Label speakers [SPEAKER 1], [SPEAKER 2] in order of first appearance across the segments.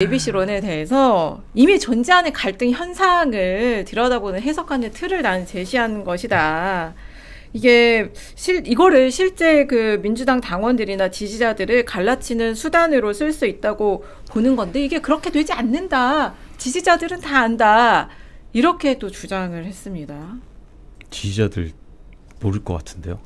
[SPEAKER 1] ABC론에 대해서 이미 존재하는 갈등 현상을 들여다보는 해석하는 틀을 나는 제시하는 것이다. 이거를 실제 그 민주당 당원들이나 지지자들을 갈라치는 수단으로 쓸 수 있다고 보는 건데 이게 그렇게 되지 않는다. 지지자들은 다 안다. 이렇게 또 주장을 했습니다.
[SPEAKER 2] 지지자들 모를 것 같은데요.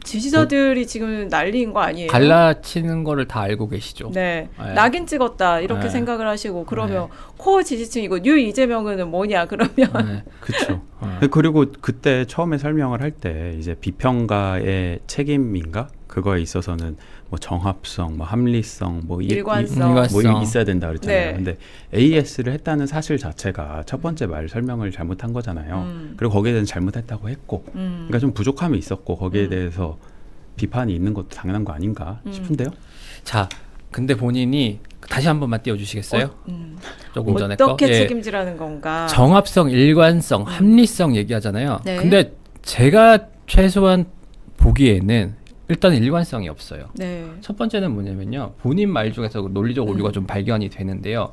[SPEAKER 1] 지지자들이 지금 난리인 거 아니에요?
[SPEAKER 3] 갈라치는 거를 다 알고 계시죠.
[SPEAKER 1] 네.
[SPEAKER 3] 네.
[SPEAKER 1] 낙인 찍었다 이렇게
[SPEAKER 3] 네.
[SPEAKER 1] 생각을 하시고 그러면
[SPEAKER 3] 네.
[SPEAKER 1] 코어 지지층이고 뉴 이재명은 뭐냐 그러면
[SPEAKER 3] 네.
[SPEAKER 2] 그렇죠. 그리고 그때 처음에 설명을 할 때 이제 비평가의 책임인가 그거에 있어서는 뭐 정합성, 뭐 합리성, 뭐
[SPEAKER 1] 일관성.
[SPEAKER 2] 뭐 있어야 된다 그랬잖아요.
[SPEAKER 1] 네.
[SPEAKER 2] 근데 AS를 했다는 사실 자체가 첫 번째 말 설명을 잘못한 거잖아요. 그리고 거기에 대해서 잘못했다고 했고, 그러니까 좀 부족함이 있었고 거기에 대해서 비판이 있는 것도 당연한 거 아닌가 싶은데요.
[SPEAKER 3] 자, 근데 본인이 다시 한 번만 띄워주시겠어요? 조금 전에
[SPEAKER 1] 어떻게
[SPEAKER 3] 거. 예.
[SPEAKER 1] 책임지라는 건가?
[SPEAKER 3] 정합성, 일관성, 합리성 얘기하잖아요.
[SPEAKER 1] 네.
[SPEAKER 3] 근데 제가 최소한 보기에는 일단 일관성이 없어요.
[SPEAKER 1] 네.
[SPEAKER 3] 첫 번째는 뭐냐면요. 본인 말 중에서 논리적 오류가 좀 발견이 되는데요.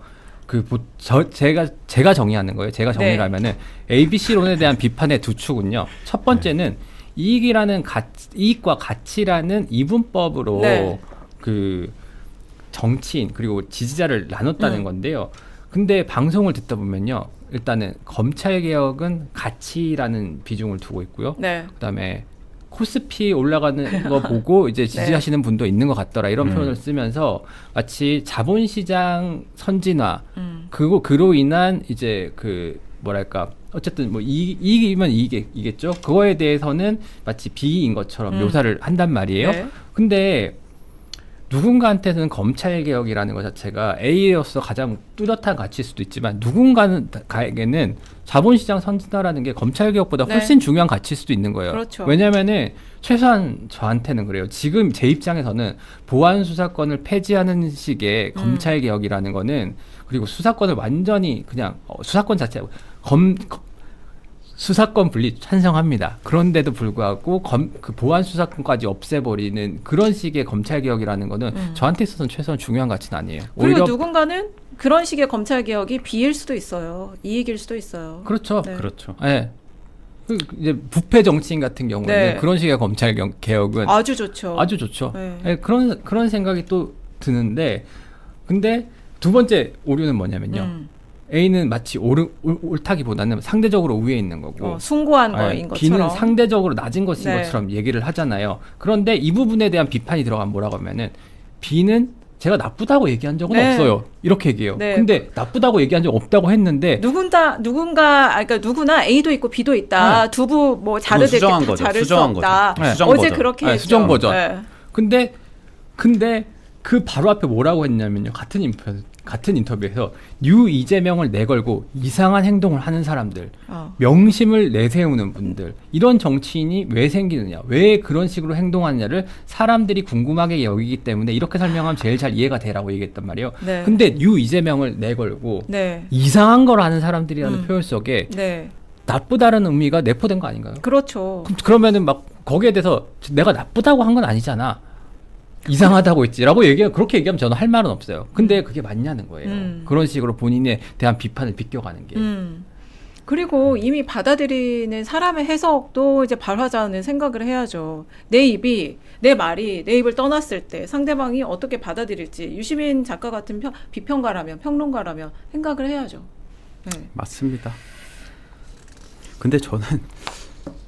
[SPEAKER 3] 제가 정의하는 거예요. 제가 정의를
[SPEAKER 1] 네.
[SPEAKER 3] 하면은 ABC론에 대한 비판의 두 축은요. 첫 번째는 이익과 가치라는 이분법으로
[SPEAKER 1] 네.
[SPEAKER 3] 그 정치인 그리고 지지자를 나눴다는 건데요. 근데 방송을 듣다 보면요. 일단은 검찰 개혁은 가치라는 비중을 두고 있고요.
[SPEAKER 1] 네.
[SPEAKER 3] 그다음에 코스피 올라가는 거 보고 이제 지지하시는 분도 있는 것 같더라 이런 표현을 쓰면서 마치 자본시장 선진화 그로 인한 이제 그 뭐랄까 어쨌든 뭐 이익이면 이익이겠죠. 그거에 대해서는 마치 비인 것처럼 묘사를 한단 말이에요.
[SPEAKER 1] 네.
[SPEAKER 3] 근데 누군가한테는 검찰 개혁이라는 것 자체가 A로서 가장 뚜렷한 가치일 수도 있지만 누군가에게는 자본시장 선진화라는 게 검찰 개혁보다
[SPEAKER 1] 네.
[SPEAKER 3] 훨씬 중요한 가치일 수도 있는 거예요.
[SPEAKER 1] 그렇죠.
[SPEAKER 3] 왜냐면은 최소한 저한테는 그래요. 지금 제 입장에서는 보안 수사권을 폐지하는 식의 검찰 개혁이라는 거는 그리고 수사권을 완전히 그냥 수사권 자체 수사권 분리 찬성합니다. 그런데도 불구하고 그 보안 수사권까지 없애버리는 그런 식의 검찰 개혁이라는 거는 저한테 있어서는 최소한 중요한 가치는 아니에요.
[SPEAKER 1] 그리고
[SPEAKER 3] 오히려
[SPEAKER 1] 누군가는 그런 식의 검찰 개혁이 비일 수도 있어요. 이익일 수도 있어요.
[SPEAKER 3] 그렇죠.
[SPEAKER 1] 네.
[SPEAKER 2] 그렇죠.
[SPEAKER 3] 네. 이제 부패 정치인 같은 경우에는
[SPEAKER 1] 네.
[SPEAKER 3] 그런 식의 검찰 개혁은
[SPEAKER 1] 아주 좋죠.
[SPEAKER 3] 아주 좋죠.
[SPEAKER 1] 네.
[SPEAKER 3] 네, 그런 생각이 또 드는데, 근데 두 번째 오류는 뭐냐면요. A는 마치 옳다기보다는 상대적으로 우위에 있는 거고
[SPEAKER 1] 숭고한 거인 것처럼.
[SPEAKER 3] B는 상대적으로 낮은 것인
[SPEAKER 1] 네.
[SPEAKER 3] 것처럼 얘기를 하잖아요. 그런데 이 부분에 대한 비판이 들어가면 뭐라고 하면은 B는 제가 나쁘다고 얘기한 적은
[SPEAKER 1] 네.
[SPEAKER 3] 없어요. 이렇게 얘기해요.
[SPEAKER 1] 네.
[SPEAKER 3] 근데 나쁘다고 얘기한 적 없다고 했는데
[SPEAKER 1] 그러니까 누구나 A도 있고 B도 있다.
[SPEAKER 3] 네.
[SPEAKER 1] 두부 뭐 자르듯이
[SPEAKER 2] 수정한
[SPEAKER 1] 다
[SPEAKER 2] 거죠.
[SPEAKER 1] 자를 수
[SPEAKER 2] 수정한
[SPEAKER 1] 없다.
[SPEAKER 2] 거죠. 네. 수정
[SPEAKER 1] 어제
[SPEAKER 2] 버전.
[SPEAKER 1] 그렇게
[SPEAKER 3] 네,
[SPEAKER 1] 했죠.
[SPEAKER 3] 수정 버전.
[SPEAKER 1] 네.
[SPEAKER 3] 근데 그 바로 앞에 뭐라고 했냐면요. 같은 인터뷰에서 뉴 이재명을 내걸고 이상한 행동을 하는 사람들, 명심을 내세우는 분들, 이런 정치인이 왜 생기느냐, 왜 그런 식으로 행동하느냐를 사람들이 궁금하게 여기기 때문에 이렇게 설명하면 제일 잘 이해가 되라고 얘기했단 말이에요.
[SPEAKER 1] 네.
[SPEAKER 3] 근데 뉴 이재명을 내걸고
[SPEAKER 1] 네.
[SPEAKER 3] 이상한 걸 하는 사람들이라는 표현 속에
[SPEAKER 1] 네.
[SPEAKER 3] 나쁘다는 의미가 내포된 거 아닌가요?
[SPEAKER 1] 그렇죠.
[SPEAKER 3] 그러면은 막 거기에 대해서 내가 나쁘다고 한 건 아니잖아. 이상하다고 했지라고 그렇게 얘기하면 저는 할 말은 없어요. 근데 그게 맞냐는 거예요. 그런 식으로 본인에 대한 비판을 비껴가는 게.
[SPEAKER 1] 그리고 이미 받아들이는 사람의 해석도 이제 발화자는 생각을 해야죠. 내 말이 내 입을 떠났을 때 상대방이 어떻게 받아들일지 유시민 작가 같은 평론가라면 생각을 해야죠. 네.
[SPEAKER 2] 맞습니다. 근데 저는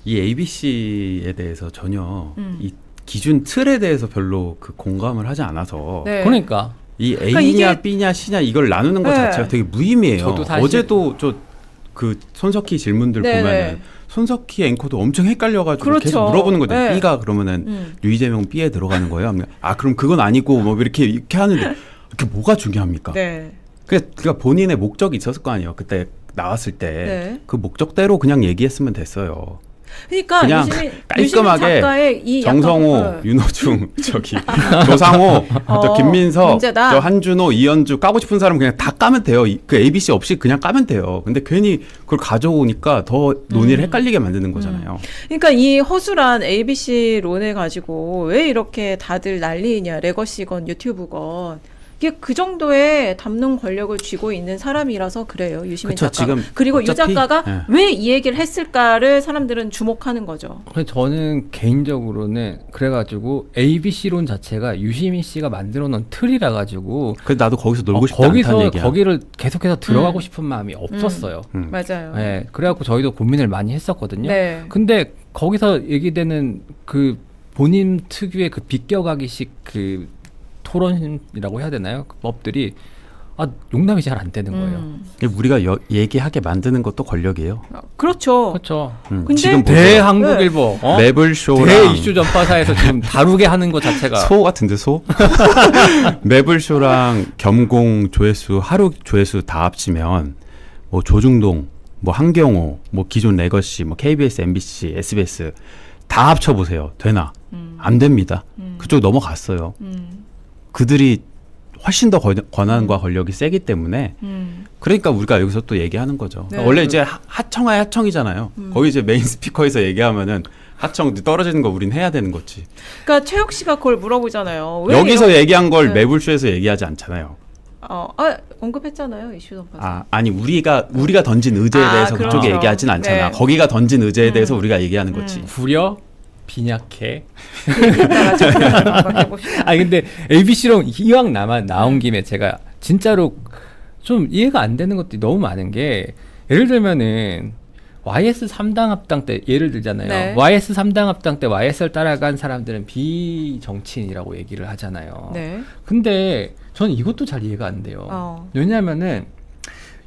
[SPEAKER 2] 이 ABC에 대해서 전혀 이 기준 틀에 대해서 별로 그 공감을 하지 않아서
[SPEAKER 1] 네.
[SPEAKER 3] 그러니까
[SPEAKER 2] 이
[SPEAKER 1] 그러니까
[SPEAKER 2] A냐 B냐 C냐 이걸 나누는 것
[SPEAKER 1] 네.
[SPEAKER 2] 자체가 되게 무의미해요.
[SPEAKER 3] 저도 사실-
[SPEAKER 2] 어제도 그 손석희 질문들
[SPEAKER 1] 네,
[SPEAKER 2] 보면은
[SPEAKER 1] 네.
[SPEAKER 2] 손석희 앵커도 엄청 헷갈려가지고
[SPEAKER 1] 그렇죠.
[SPEAKER 2] 계속 물어보는 거죠.
[SPEAKER 1] 네.
[SPEAKER 2] B가 그러면은 유이재명 B에 들어가는 거예요? 그럼 그건 아니고 뭐 이렇게 하는데 그게 뭐가 중요합니까?
[SPEAKER 1] 네.
[SPEAKER 2] 그러니까 본인의 목적이 있었을 거 아니에요. 그때 나왔을 때 그
[SPEAKER 1] 네.
[SPEAKER 2] 목적대로 그냥 얘기했으면 됐어요.
[SPEAKER 1] 그러니까
[SPEAKER 2] 그냥
[SPEAKER 1] 유시민
[SPEAKER 2] 깔끔하게
[SPEAKER 1] 작가의 이
[SPEAKER 2] 정성호,
[SPEAKER 1] 약간,
[SPEAKER 2] 윤호중, 조상호, 김민석,
[SPEAKER 1] 문제다.
[SPEAKER 2] 한준호, 이현주 까고 싶은 사람 그냥 다 까면 돼요. 그 ABC 없이 그냥 까면 돼요. 근데 괜히 그걸 가져오니까 더 논의를 헷갈리게 만드는 거잖아요.
[SPEAKER 1] 그러니까 이 허술한 ABC 론을 가지고 왜 이렇게 다들 난리냐, 레거시건 유튜브건 이게 그 정도의 담론 권력을 쥐고 있는 사람이라서 그래요. 유시민
[SPEAKER 2] 그쵸,
[SPEAKER 1] 작가.
[SPEAKER 2] 지금
[SPEAKER 1] 그리고 유
[SPEAKER 2] 어차피,
[SPEAKER 1] 작가가
[SPEAKER 2] 예.
[SPEAKER 1] 왜 이 얘기를 했을까를 사람들은 주목하는 거죠.
[SPEAKER 3] 그래서 저는 개인적으로는 그래가지고 ABC론 자체가 유시민 씨가 만들어놓은 틀이라 가지고
[SPEAKER 2] 그래서 나도 거기서 놀고 싶지
[SPEAKER 3] 거기서
[SPEAKER 2] 않다는 얘기야.
[SPEAKER 3] 거기를 계속해서 들어가고 싶은 마음이 없었어요.
[SPEAKER 1] 맞아요.
[SPEAKER 3] 네, 그래갖고 저희도 고민을 많이 했었거든요.
[SPEAKER 1] 네.
[SPEAKER 3] 근데 거기서 얘기되는 그 본인 특유의 그 비껴가기식 그 토론이라고 해야 되나요? 그 법들이 용납이 잘 안 되는 거예요.
[SPEAKER 2] 우리가 얘기하게 만드는 것도 권력이에요.
[SPEAKER 1] 그렇죠.
[SPEAKER 3] 그렇죠.
[SPEAKER 1] 근데
[SPEAKER 2] 지금 보세요.
[SPEAKER 3] 대한국일보
[SPEAKER 2] 매블쇼랑
[SPEAKER 3] 대이슈 전파사에서 지금 다루게 하는 것 자체가
[SPEAKER 2] 소 같은데 소? 매블쇼랑 겸공 조회수 하루 조회수 다 합치면 뭐 조중동, 뭐 한경호, 뭐 기존 레거시, 뭐 KBS, MBC, SBS 다 합쳐 보세요. 되나? 안 됩니다. 그쪽 넘어갔어요. 그들이 훨씬 더 권한과 권력이 세기 때문에 그러니까 우리가 여기서 또 얘기하는 거죠.
[SPEAKER 1] 네.
[SPEAKER 2] 원래 이제 하청하에 하청이잖아요. 거기 이제 메인 스피커에서 얘기하면은 하청 떨어지는 거 우린 해야 되는 거지.
[SPEAKER 1] 그러니까 최욱 씨가 그걸 물어보잖아요. 왜
[SPEAKER 2] 여기서
[SPEAKER 1] 이런-
[SPEAKER 2] 얘기한 걸
[SPEAKER 1] 네.
[SPEAKER 2] 매불쇼에서 얘기하지 않잖아요.
[SPEAKER 1] 언급했잖아요. 이슈 전파.
[SPEAKER 2] 아니 우리가 던진 의제에 대해서
[SPEAKER 1] 그렇죠.
[SPEAKER 2] 그쪽에 얘기하진 않잖아.
[SPEAKER 1] 네.
[SPEAKER 2] 거기가 던진 의제에 대해서 우리가 얘기하는 거지.
[SPEAKER 3] 구려 빈약해.
[SPEAKER 1] 이따가 좀 한번 해봅시다.
[SPEAKER 3] 근데 ABC로 이왕 나온 김에 제가 진짜로 좀 이해가 안 되는 것들이 너무 많은 게 예를 들면은 YS 3당 합당 때 예를 들잖아요.
[SPEAKER 1] 네.
[SPEAKER 3] YS 3당 합당 때 YS를 따라간 사람들은 비정치인이라고 얘기를 하잖아요.
[SPEAKER 1] 네.
[SPEAKER 3] 근데 저는 이것도 잘 이해가 안 돼요. 왜냐하면은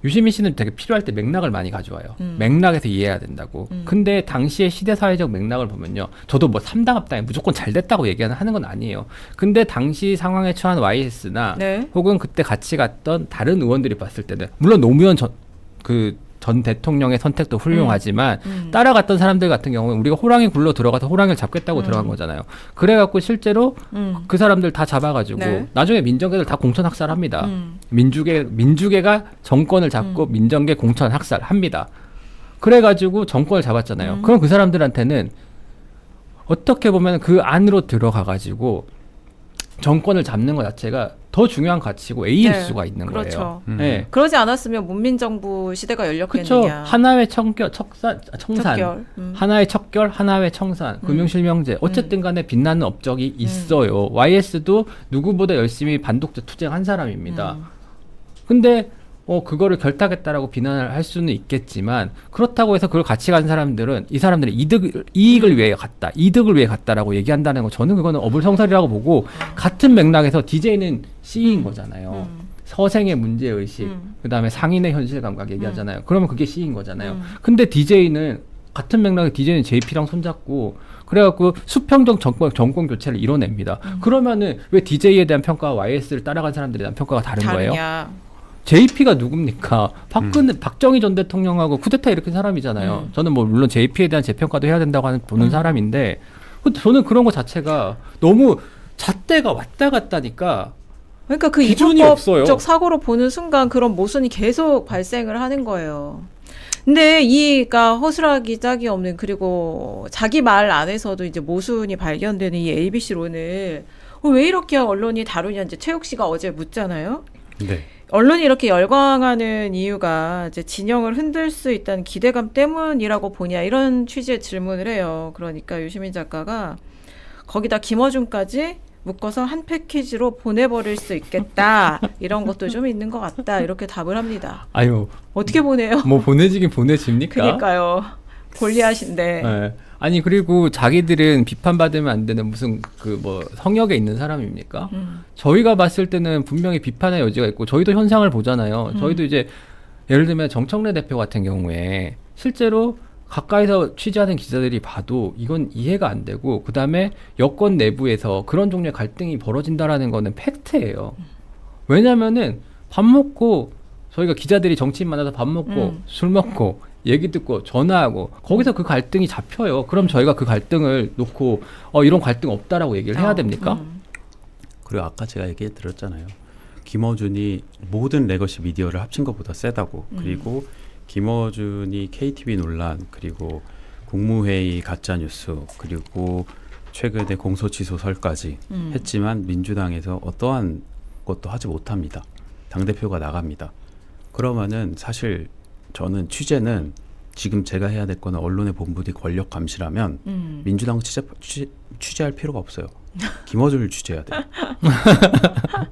[SPEAKER 3] 유시민 씨는 되게 필요할 때 맥락을 많이 가져와요. 맥락에서 이해해야 된다고. 근데 당시의 시대사회적 맥락을 보면요. 저도 뭐 3당 합당이 무조건 잘 됐다고 얘기하는 건 아니에요. 근데 당시 상황에 처한 YS나
[SPEAKER 1] 네.
[SPEAKER 3] 혹은 그때 같이 갔던 다른 의원들이 봤을 때는 물론 노무현 전 대통령의 선택도 훌륭하지만 따라갔던 사람들 같은 경우는 우리가 호랑이 굴러 들어가서 호랑이를 잡겠다고 들어간 거잖아요. 그래갖고 실제로 그 사람들 다 잡아가지고
[SPEAKER 1] 네.
[SPEAKER 3] 나중에 민정계들 다 공천 학살합니다. 민주계가 정권을 잡고 민정계 공천 학살합니다. 그래가지고 정권을 잡았잖아요. 그럼 그 사람들한테는 어떻게 보면 그 안으로 들어가가지고 정권을 잡는 것 자체가 더 중요한 가치고 A일
[SPEAKER 1] 네.
[SPEAKER 3] 수가 있는
[SPEAKER 1] 그렇죠.
[SPEAKER 3] 거예요. 네.
[SPEAKER 1] 그러지 않았으면 문민정부 시대가
[SPEAKER 3] 그렇죠.
[SPEAKER 1] 열렸겠느냐.
[SPEAKER 3] 하나의 청산,
[SPEAKER 1] 척결.
[SPEAKER 3] 하나의 척결, 하나의 청산, 금융실명제. 어쨌든 간에 빛나는 업적이 있어요. YS도 누구보다 열심히 반독재 투쟁한 사람입니다. 근데 그거를 결탁했다라고 비난을 할 수는 있겠지만 그렇다고 해서 그걸 같이 간 사람들은 이 사람들이 이익을 위해 갔다, 이득을 위해 갔다라고 얘기한다는 거 저는 그거는 어불성설이라고 보고 같은 맥락에서 DJ는 C인 거잖아요. 서생의 문제의식, 그다음에 상인의 현실 감각 얘기하잖아요. 그러면 그게 C인 거잖아요. 근데 DJ는 같은 맥락에 DJ는 JP랑 손잡고 그래갖고 수평적 정권 교체를 이뤄냅니다. 그러면은 왜 DJ에 대한 평가와 YS를 따라간 사람들에 대한 평가가 다른 거예요? JP가 누굽니까? 박정희 전 대통령하고 쿠데타 일으킨 사람이잖아요. 저는 뭐 물론 JP에 대한 재평가도 해야 된다고 보는 사람인데 저는 그런 거 자체가 너무 잣대가 왔다 갔다니까
[SPEAKER 1] 그러니까 그
[SPEAKER 3] 기준이
[SPEAKER 1] 이분법적
[SPEAKER 3] 없어요.
[SPEAKER 1] 사고로 보는 순간 그런 모순이 계속 발생을 하는 거예요. 근데 이가 허술하기 짝이 없는 그리고 자기 말 안에서도 이제 모순이 발견되는 이 ABC론을 왜 이렇게 언론이 다루냐 이제 최욱 씨가 어제 묻잖아요.
[SPEAKER 2] 네.
[SPEAKER 1] 언론이 이렇게 열광하는 이유가 이제 진영을 흔들 수 있다는 기대감 때문이라고 보냐 이런 취지의 질문을 해요. 그러니까 유시민 작가가 거기다 김어준까지 묶어서 한 패키지로 보내버릴 수 있겠다 이런 것도 좀 있는 것 같다 이렇게 답을 합니다.
[SPEAKER 3] 아유
[SPEAKER 1] 어떻게 보내요?
[SPEAKER 3] 뭐 보내지긴 보내집니까?
[SPEAKER 1] 그러니까요. 골리앗인데.
[SPEAKER 3] 네. 아니 그리고 자기들은 비판받으면 안 되는 무슨 그 뭐 성역에 있는 사람입니까? 저희가 봤을 때는 분명히 비판의 여지가 있고 저희도 현상을 보잖아요. 저희도 이제 예를 들면 정청래 대표 같은 경우에 실제로 가까이서 취재하는 기자들이 봐도 이건 이해가 안 되고 그다음에 여권 내부에서 그런 종류의 갈등이 벌어진다라는 거는 팩트예요. 왜냐면은 밥 먹고 저희가 기자들이 정치인 만나서 밥 먹고 술 먹고 얘기 듣고 전화하고 거기서 그 갈등이 잡혀요. 그럼 저희가 그 갈등을 놓고 이런 갈등 없다라고 얘기를 해야 됩니까?
[SPEAKER 2] 그리고 아까 제가 얘기 드렸잖아요. 김어준이 모든 레거시 미디어를 합친 것보다 세다고. 그리고 김어준이 KTV 논란 그리고 국무회의 가짜뉴스 그리고 최근에 공소취소설까지 했지만 민주당에서 어떠한 것도 하지 못합니다. 당대표가 나갑니다. 그러면은 사실 저는 취재는 지금 제가 해야 될 거는 언론의 본분이 권력 감시라면 민주당 취재할 필요가 없어요. 김어준을 취재해야 돼.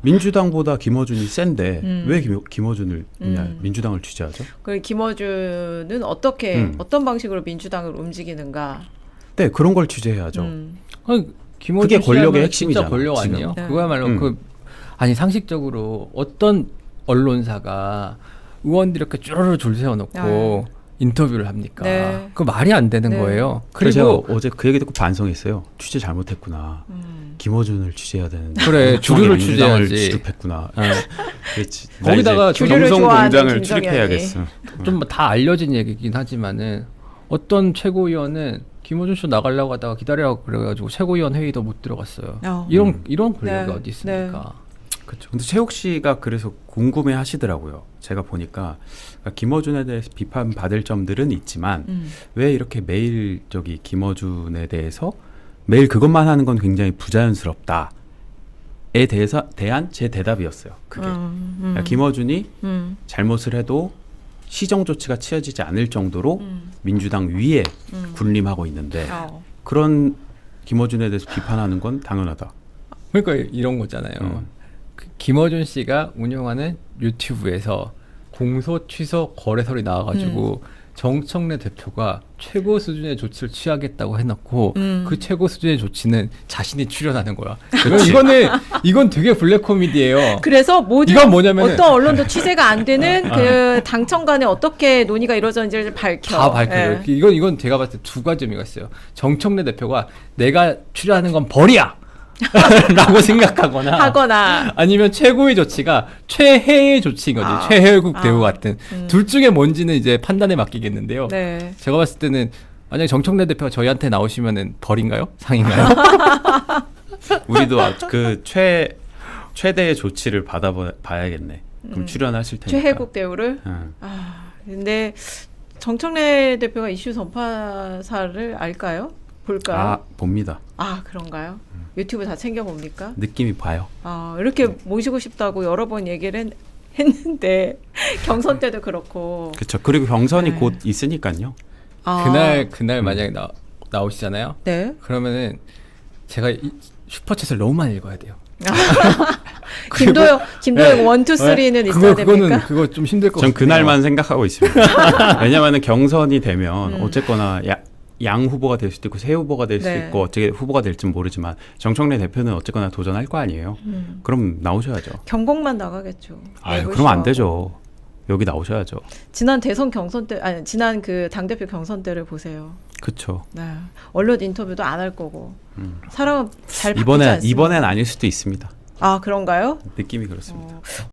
[SPEAKER 2] 민주당보다 김어준이 센데 왜 김어준을 민주당을 취재하죠?
[SPEAKER 1] 그 김어준은 어떻게 어떤 방식으로 민주당을 움직이는가?
[SPEAKER 2] 네, 그런 걸 취재해야죠.
[SPEAKER 3] 아니, 김어준
[SPEAKER 2] 그게 권력의
[SPEAKER 3] 씨야말로
[SPEAKER 2] 핵심이잖아,
[SPEAKER 3] 진짜 권력
[SPEAKER 2] 지금.
[SPEAKER 3] 아니에요?
[SPEAKER 1] 네.
[SPEAKER 3] 그거야말로 아니 상식적으로 어떤 언론사가 의원들 이렇게 쭈르르 줄 세워놓고 인터뷰를 합니까?
[SPEAKER 1] 네.
[SPEAKER 3] 그 말이 안 되는
[SPEAKER 1] 네.
[SPEAKER 3] 거예요.
[SPEAKER 2] 그래서
[SPEAKER 3] 그리고
[SPEAKER 2] 제가 어제 그 얘기 듣고 반성했어요. 취재 잘못했구나. 김어준을 취재해야 되는데.
[SPEAKER 3] 그래, 주류를
[SPEAKER 2] 민주당을
[SPEAKER 3] 취재해야지.
[SPEAKER 2] 취급했구나. 그렇지.
[SPEAKER 3] 거기다가
[SPEAKER 1] 주류를
[SPEAKER 2] 경성
[SPEAKER 1] 좋아하는
[SPEAKER 2] 공장을
[SPEAKER 1] 김정연이.
[SPEAKER 2] 출입해야겠어.
[SPEAKER 3] 좀 다 알려진 얘기긴 하지만은 어떤 최고위원은 김어준 씨 나가려고 하다가 기다리라고 그래가지고 최고위원 회의도 못 들어갔어요. 이런 권력이
[SPEAKER 1] 네.
[SPEAKER 3] 어디 있습니까?
[SPEAKER 2] 그렇죠. 근데 최욱 씨가 그래서 궁금해 하시더라고요. 제가 보니까 그러니까 김어준에 대해서 비판받을 점들은 있지만 왜 이렇게 매일 김어준에 대해서 매일 그것만 하는 건 굉장히 부자연스럽다에 대한 제 대답이었어요. 그게 그러니까 김어준이 잘못을 해도 시정 조치가 취해지지 않을 정도로 민주당 위에 군림하고 있는데 그런 김어준에 대해서 비판하는 건 당연하다.
[SPEAKER 3] 그러니까 이런 거잖아요. 그 김어준 씨가 운영하는 유튜브에서 공소 취소 거래설이 나와가지고 정청래 대표가 최고 수준의 조치를 취하겠다고 해놓고 그 최고 수준의 조치는 자신이 출연하는 거야. 이건 되게 블랙 코미디예요.
[SPEAKER 1] 그래서 모든
[SPEAKER 3] 이건 뭐냐면은
[SPEAKER 1] 어떤 언론도 취재가 안 되는 그 당청 간에 어떻게 논의가 이루어졌는지를 밝혀.
[SPEAKER 3] 다 밝혀요.
[SPEAKER 1] 예.
[SPEAKER 3] 이건 제가 봤을 때 두 가지 의미가 있어요. 정청래 대표가 내가 출연하는 건 벌이야! 라고 생각하거나
[SPEAKER 1] 하거나
[SPEAKER 3] 아니면 최고의 조치가 최혜의 조치인 거지. 최혜국 대우 같은. 둘 중에 뭔지는 이제 판단에 맡기겠는데요.
[SPEAKER 1] 네.
[SPEAKER 3] 제가 봤을 때는 만약에 정청래 대표가 저희한테 나오시면은 벌인가요? 상인가요?
[SPEAKER 2] 우리도 그 최대의 조치를 받아봐야겠네. 그럼 출연하실 테니까.
[SPEAKER 1] 최혜국 대우를.
[SPEAKER 2] 응.
[SPEAKER 1] 근데 정청래 대표가 이슈 전파사를 알까요? 볼까요?
[SPEAKER 2] 봅니다.
[SPEAKER 1] 그런가요? 유튜브 다 챙겨 봅니까?
[SPEAKER 2] 느낌이 봐요.
[SPEAKER 1] 이렇게 모시고 싶다고 여러 번 얘기를 했는데 경선 때도 그렇고.
[SPEAKER 2] 그렇죠. 그리고 경선이
[SPEAKER 1] 네.
[SPEAKER 2] 곧 있으니까요.
[SPEAKER 3] 그날 만약에 나오시잖아요.
[SPEAKER 1] 네.
[SPEAKER 3] 그러면은 제가 슈퍼챗을 너무 많이 읽어야 돼요.
[SPEAKER 1] 김도영 1, 2, 3는 있어야 됩니까?
[SPEAKER 3] 그거 좀 힘들 것
[SPEAKER 2] 전
[SPEAKER 3] 같아요.
[SPEAKER 2] 그날만 생각하고 있습니다. 왜냐하면 경선이 되면 어쨌거나 양 후보가 될 수도 있고 새 후보가 될 수도
[SPEAKER 1] 네.
[SPEAKER 2] 있고 어떻게 후보가 될지는 모르지만 정청래 대표는 어쨌거나 도전할 거 아니에요. 그럼 나오셔야죠.
[SPEAKER 1] 경공만 나가겠죠.
[SPEAKER 2] 그럼 안 되죠. 여기 나오셔야죠.
[SPEAKER 1] 지난 대선 경선 때, 지난 그 당대표 경선 때를 보세요.
[SPEAKER 2] 그렇죠.
[SPEAKER 1] 네. 언론 인터뷰도 안 할 거고. 사람은 잘 바꾸지 않습니다.
[SPEAKER 2] 이번엔 아닐 수도 있습니다.
[SPEAKER 1] 그런가요?
[SPEAKER 2] 느낌이 그렇습니다.